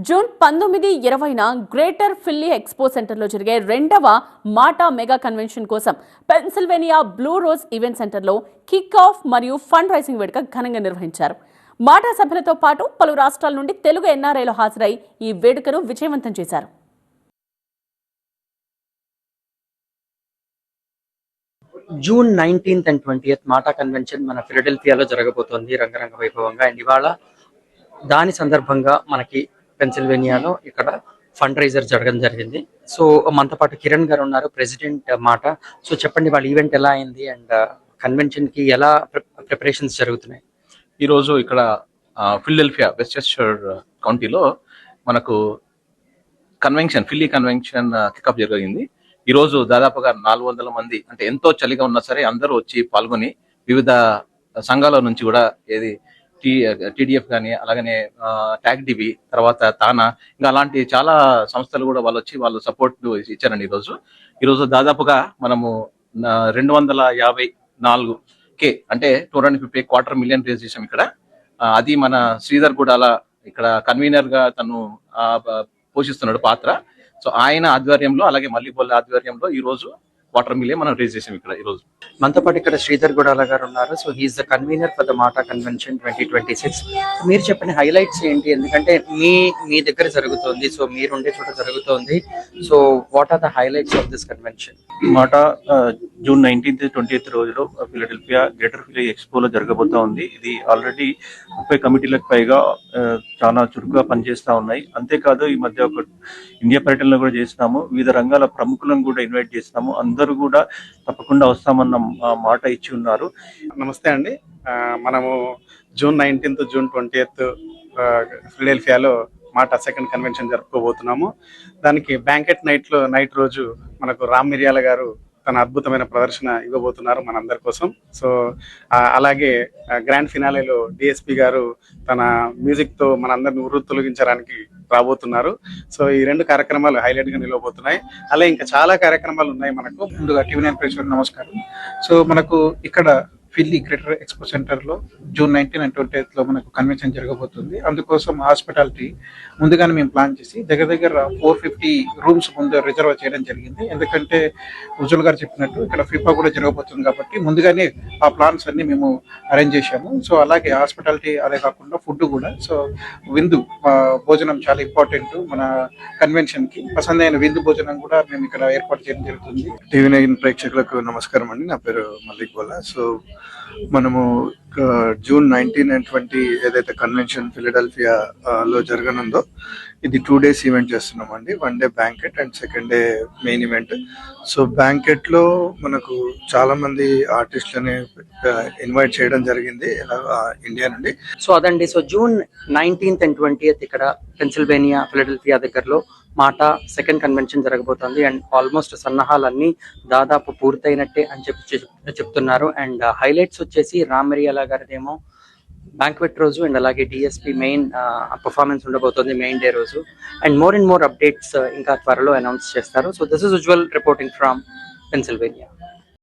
June 19, 20న greater ఫిల్లీ expo సెంటర్లో జరిగే 2వ మాటా మెగా కన్వెన్షన్ కోసం పెన్సిల్వేనియా బ్లూ రోజ్ ఈవెంట్ సెంటర్లో కిక్ ఆఫ్ మరియు ఫండ్ రైజింగ్ వేడుక ఘనంగా నిర్వహించారు. మాటా సభ్యులతో పాటు పలు రాష్ట్రాల నుండి తెలుగు ఎన్ఆర్ఐలు హాజరై ఈ వేడుకను విజయవంతం చేశారు. జూన్ 19th and 20th మాటా కన్వెన్షన్ మన ఫిలడెల్ఫియాలో జరగబోతోంది రంగరంగ వైభవంగా. అండ్ ఇవాళ దాని సందర్భంగా మనకి పెన్సిల్వేనియాలో ఇక్కడ ఫండ్ రైజర్ జరగడం జరిగింది. సో మనతో పాటు కిరణ్ గారు ఉన్నారు, ప్రెసిడెంట్ మాట. సో చెప్పండి, వాళ్ళ ఈవెంట్ ఎలా అయింది అండ్ కన్వెన్షన్ కి ఎలా ప్రిపరేషన్స్ జరుగుతున్నాయి? ఈరోజు ఇక్కడ ఫిలడెల్ఫియా వెస్ట్చెస్టర్ కౌంటీలో మనకు ఫిల్లీ కన్వెన్షన్ కికప్ జరిగింది. ఈ రోజు దాదాపుగా 400 మంది, అంటే ఎంతో చలిగా ఉన్నా సరే అందరూ వచ్చి పాల్గొని వివిధ సంఘాల నుంచి కూడా టీడీఎఫ్ కానీ, అలాగనే ట్యాగ్ డిబి, తర్వాత తానా, ఇంకా అలాంటి చాలా సంస్థలు కూడా వాళ్ళు వచ్చి వాళ్ళు సపోర్ట్ ఇచ్చారండి. ఈరోజు దాదాపుగా మనము 254K అంటే 250 $250,000 రేజ్ చేసాం ఇక్కడ. అది మన శ్రీధర్ గూడాల ఇక్కడ కన్వీనర్ గా తను పోషిస్తున్నాడు పాత్ర. సో ఆయన ఆధ్వర్యంలో, అలాగే మల్లిబొల్ల ఆధ్వర్యంలో ఈ రోజు $250,000 మనం రేజ్ చేసాం ఇక్కడ. ఈ రోజు మనతో పాటు ఇక్కడ శ్రీధర్ గూడాల గారు ఉన్నారు. So he is the convener for the MATA convention 2026. మీరు చెప్పిన హైలైట్స్ ఏంటి? ఎందుకంటే మీ దగ్గర జరుగుతుంది, సో మీరుండే చోట జరుగుతుంది. So what are the highlights of this convention? MATA June 19th, 20th రోజులో ఫిలడెల్ఫియా గ్రేటర్ ఫిల్లీ ఎక్స్పోలో జరగబోతా ఉంది. ఇది ఆల్రెడీ 30 కమిటీలకు పైగా చాలా చురుకుగా పనిచేస్తా ఉన్నాయి. అంతేకాదు ఈ మధ్య ఒక ఇండియా పర్యటనలో కూడా చేస్తున్నాము. వివిధ రంగాల ప్రముఖులను కూడా ఇన్వైట్ చేస్తున్నాము. అందరూ కూడా తప్పకుండా వస్తామన్న మాట ఇచ్చి ఉన్నారు. నమస్తే అండి. మనము జూన్ 19th, జూన్ 20th ఫిలడెల్ఫియాలో మాటా సెకండ్ కన్వెన్షన్ జరుపుకోబోతున్నాము. దానికి బ్యాంకెట్ నైట్ రోజు మనకు రామ్ మిరియాల గారు తన అద్భుతమైన ప్రదర్శన ఇవ్వబోతున్నారు మనందరి కోసం. సో అలాగే గ్రాండ్ ఫినాలేలో డిఎస్పి గారు తన మ్యూజిక్ తో మనందరిని ఉర్రు తొలగించడానికి రాబోతున్నారు. సో ఈ 2 కార్యక్రమాలు హైలైట్ గా నిలవబోతున్నాయి. అలాగే ఇంకా చాలా కార్యక్రమాలు ఉన్నాయి మనకు. ముందుగా టీవీ9 ప్రేక్షకులకు నమస్కారం. సో మనకు ఇక్కడ ఫిల్లీ గ్రేటర్ ఎక్స్పో సెంటర్ లో జూన్ 19 and 20th లో మనకు కన్వెన్షన్ జరగబోతుంది. అందుకోసం హాస్పిటాలిటీ ముందుగానే మేము ప్లాన్ చేసి దగ్గర 450 రూమ్స్ ముందు రిజర్వ్ చేయడం జరిగింది. ఎందుకంటే ఉజ్వల్ గారు చెప్పినట్టు ఇక్కడ ఫిఫా కూడా జరగబోతుంది కాబట్టి ముందుగానే ఆ ప్లాన్స్ అన్ని మేము అరేంజ్ చేశాము. సో అలాగే హాస్పిటాలిటీ, అదే కాకుండా ఫుడ్ కూడా. సో విందు భోజనం చాలా ఇంపార్టెంట్ మన కన్వెన్షన్ కి. పసందైన విందు భోజనం కూడా మేము ఇక్కడ ఏర్పాటు చేయడం జరుగుతుంది. టీవీ9 ప్రేక్షకులకు నమస్కారం అండి. నా పేరు మల్లిబొల్ల. సో మనము జూన్ 19 and 20 ఏదైతే కన్వెన్షన్ ఫిలడెల్ఫియా లో జరగనుందో ఇది 2 days ఈవెంట్ చేస్తున్నాం అండి. 1 day banquet and 2nd day main event. So banquet లో మనకు చాలా మంది ఆర్టిస్టులని ఇన్వైట్ చేయడం జరిగింది ఇండియా నుండి. సో అదండి. So June 19th and 20th ఇక్కడ పెన్సిల్వేనియా ఫిలడెల్ఫియా దగ్గరలో మాటా సెకండ్ కన్వెన్షన్ జరగబోతోంది. అండ్ ఆల్మోస్ట్ సన్నాహాలన్నీ దాదాపు పూర్తయినట్టే అని చెప్తున్నారు. అండ్ హైలైట్స్ వచ్చేసి రామ్ మిరియాల గారిదేమో బ్యాంక్వెట్ రోజు, అండ్ అలాగే డిఎస్పి మెయిన్ పర్ఫార్మెన్స్ ఉండబోతోంది మెయిన్ డే రోజు. అండ్ మోర్ అప్డేట్స్ ఇంకా త్వరలో అనౌన్స్ చేస్తారు. So this is Ujjwal reporting from Pennsylvania.